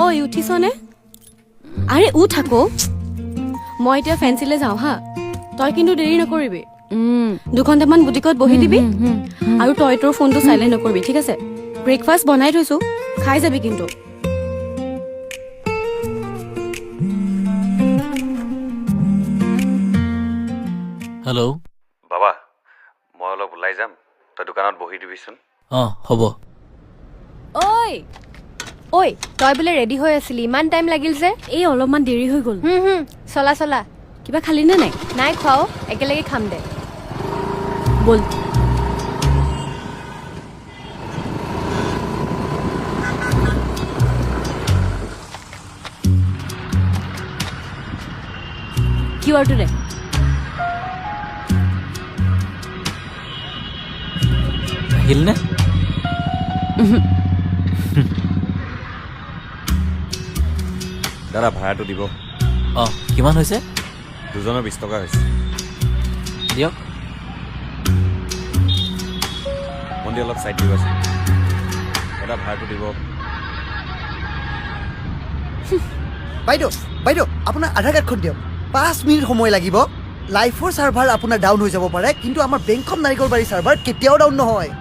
ঐ উঠিছনে? আৰে উঠ আকৌ। মই এতিয়া ফেঞ্চিলে যাওঁ হা, তই কিন্তু দেৰি নকৰিবি। 2 ঘণ্টামান বুটিকত বহি দিবি আৰু তই তোৰ ফোনটো চাইলেণ্ট নকৰিবি, ঠিক আছে? ব্ৰেকফাষ্ট বনাই থৈছো, খাই যাবি কিন্তু। হেল্ল' বাবা, মই অলপ ওলাই যাম, তই দোকানত বহি দিবিচোন। হ'ব। ঐ তই বোলে ৰেডি হৈ আছিলি, ইমান টাইম লাগিল যে? এই অলপমান দেৰি হৈ গ'ল। চলা চলা। কিবা খালি নে নাই? নাই খোৱাও, একেলগে খাম দে। বল। কিউআৰটো দে। আহিল নে? দাদা ভাড়াটো দিব। কিমান হৈছে? দুজনৰ 20 টকা হৈছে। দিয়ক। মন্দি অলপ চাইড দিবাচোন। দাদা ভাড়াটো দিব। বাইদেউ আপোনাৰ আধাৰ কাৰ্ডখন দিয়ক। 5 মিনিট সময় লাগিব। লাইফৰ চাৰ্ভাৰ আপোনাৰ ডাউন হৈ যাব পাৰে, কিন্তু আমাৰ বেংকখন নাৰিকলবাৰী চাৰ্ভাৰ কেতিয়াও ডাউন নহয়।